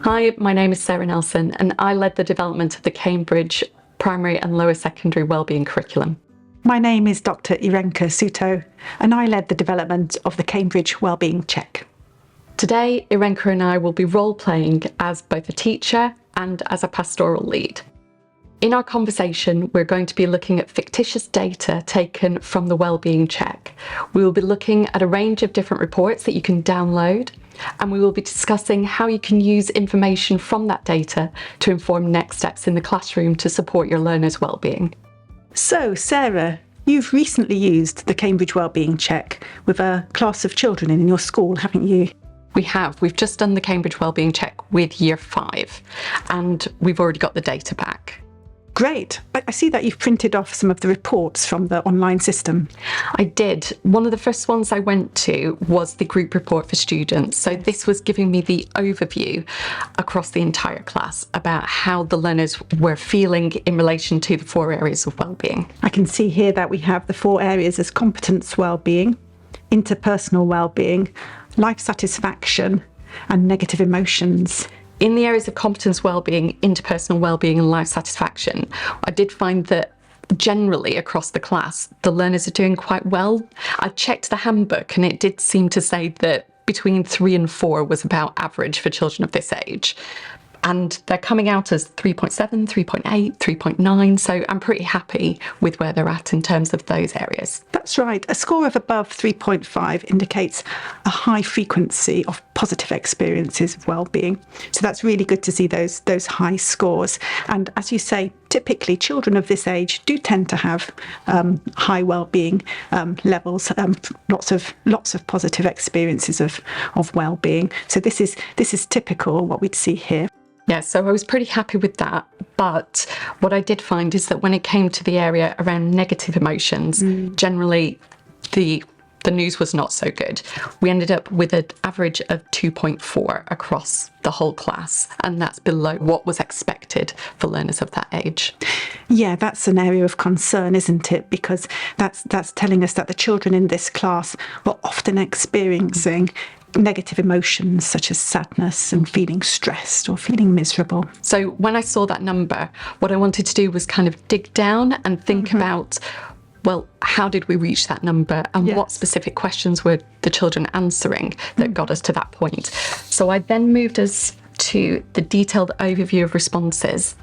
Hi, my name is Sarah Nelson and I led the development of the Cambridge primary and lower secondary wellbeing curriculum. My name is Dr Irenka Suto and I led the development of the Cambridge Wellbeing Check. Today, Irenka and I will be role-playing as both a teacher and as a pastoral lead. In our conversation, we're going to be looking at fictitious data taken from the Wellbeing Check. We will be looking at a range of different reports that you can download, and we will be discussing how you can use information from that data to inform next steps in the classroom to support your learners' wellbeing. So, Sarah, you've recently used the Cambridge Wellbeing Check with a class of children in your school, haven't you? We have. We've just done the Cambridge Wellbeing Check with Year 5, and we've already got the data back. Great. I see that you've printed off some of the reports from the online system. I did. One of the first ones I went to was the group report for students. So this was giving me the overview across the entire class about how the learners were feeling in relation to the 4 areas of wellbeing. I can see here that we have the 4 areas as competence wellbeing, interpersonal wellbeing, life satisfaction, and negative emotions. In the areas of competence wellbeing, interpersonal wellbeing and life satisfaction, I did find that generally across the class, the learners are doing quite well. I checked the handbook and it did seem to say that between 3 and 4 was about average for children of this age. And they're coming out as 3.7, 3.8, 3.9, so I'm pretty happy with where they're at in terms of those areas. That's right. A score of above 3.5 indicates a high frequency of positive experiences of well-being. So that's really good to see those high scores. And as you say, typically children of this age do tend to have high well-being levels, lots of positive experiences of well-being. So this is typical what we'd see here. Yeah, so I was pretty happy with that. But what I did find is that when it came to the area around negative emotions, generally the news was not so good. We ended up with an average of 2.4 across the whole class, and that's below what was expected for learners of that age. Yeah, that's an area of concern, isn't it? Because that's telling us that the children in this class were often experiencing negative emotions such as sadness and feeling stressed or feeling miserable. So when I saw that number, what I wanted to do was kind of dig down and think about, well, how did we reach that number and what specific questions were the children answering that got us to that point? So I then moved us to the detailed overview of responses.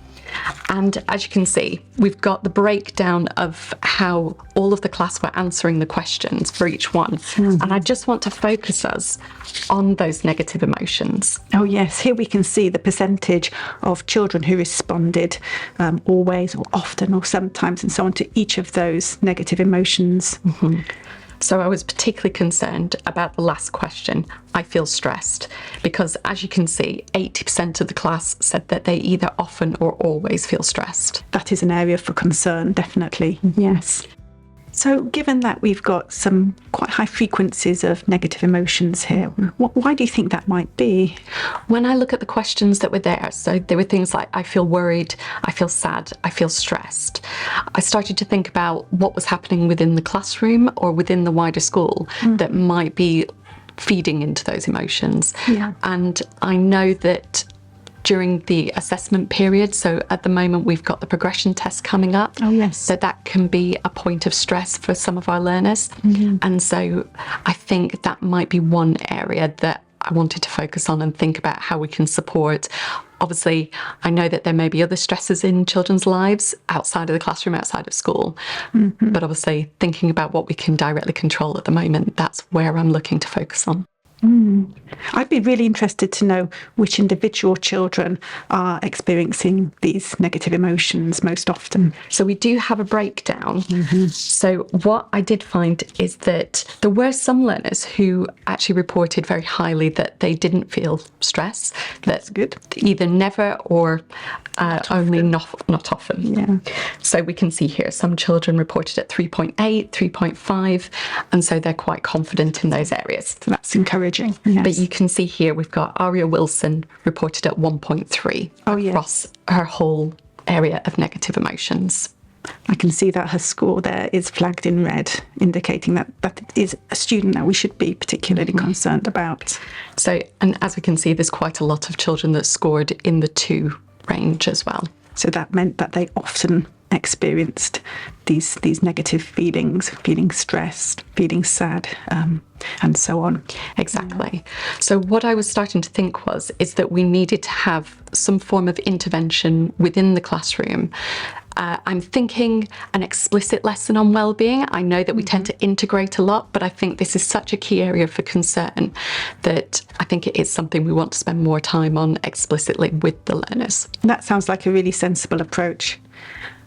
And as you can see, we've got the breakdown of how all of the class were answering the questions for each one. And I just want to focus us on those negative emotions. Oh yes, here we can see the percentage of children who responded always or often or sometimes and so on to each of those negative emotions. So I was particularly concerned about the last question, I feel stressed, because as you can see, 80% of the class said that they either often or always feel stressed. That is an area for concern, definitely. Yes. So given that we've got some quite high frequencies of negative emotions here, why do you think that might be? When I look at the questions that were there, so there were things like, I feel worried, I feel sad, I feel stressed. I started to think about what was happening within the classroom or within the wider school that might be feeding into those emotions. And I know that during the assessment period, so at the moment we've got the progression test coming up. Oh yes. So that can be a point of stress for some of our learners. And so I think that might be one area that I wanted to focus on and think about how we can support. Obviously, I know that there may be other stresses in children's lives outside of the classroom, outside of school. But obviously thinking about what we can directly control at the moment, that's where I'm looking to focus on. I'd be really interested to know which individual children are experiencing these negative emotions most often. So we do have a breakdown. So what I did find is that there were some learners who actually reported very highly that they didn't feel stress. That's good. Either never or only not often. Yeah. So we can see here some children reported at 3.8, 3.5, and so they're quite confident in those areas. So that's encouraging. Yes. But you can see here we've got Aria Wilson reported at 1.3 across her whole area of negative emotions. I can see that her score there is flagged in red, indicating that that is a student that we should be particularly concerned about. So, and as we can see, there's quite a lot of children that scored in the 2 range as well. So that meant that they often experienced these negative feelings, feeling stressed, feeling sad, and so on. Exactly. So what I was starting to think is that we needed to have some form of intervention within the classroom. I'm thinking an explicit lesson on well-being. I know that we tend to integrate a lot, but I think this is such a key area for concern that I think it is something we want to spend more time on explicitly with the learners. That sounds like a really sensible approach.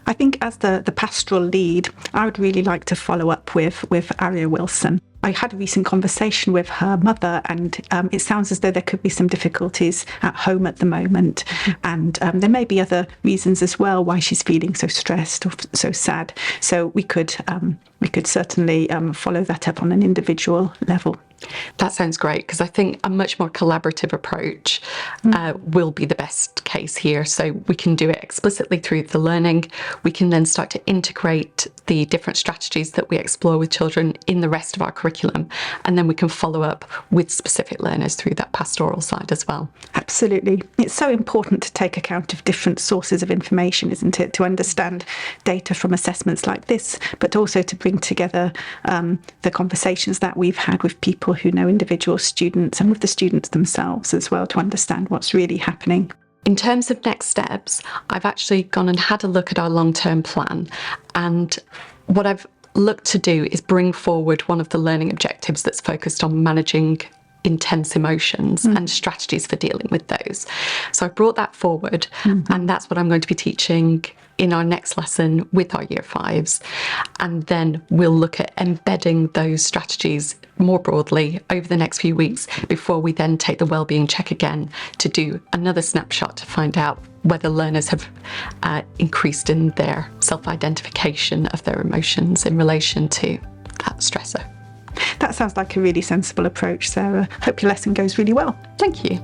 I think as the pastoral lead, I would really like to follow up with Aria Wilson. I had a recent conversation with her mother, and it sounds as though there could be some difficulties at home at the moment. And there may be other reasons as well why she's feeling so stressed or so sad. So we could certainly follow that up on an individual level. That sounds great, because I think a much more collaborative approach will be the best case here. So we can do it explicitly through the learning. We can then start to integrate the different strategies that we explore with children in the rest of our curriculum. And then we can follow up with specific learners through that pastoral side as well. Absolutely. It's so important to take account of different sources of information, isn't it? To understand data from assessments like this, but also to bring together the conversations that we've had with people who know individual students and with the students themselves as well, to understand what's really happening. In terms of next steps, I've actually gone and had a look at our long-term plan, and what I've looked to do is bring forward one of the learning objectives that's focused on managing intense emotions and strategies for dealing with those. So I brought that forward, and that's what I'm going to be teaching in our next lesson with our Year 5s. And then we'll look at embedding those strategies more broadly over the next few weeks before we then take the wellbeing check again to do another snapshot to find out whether learners have increased in their self-identification of their emotions in relation to that stressor. That sounds like a really sensible approach, Sarah. Hope your lesson goes really well. Thank you.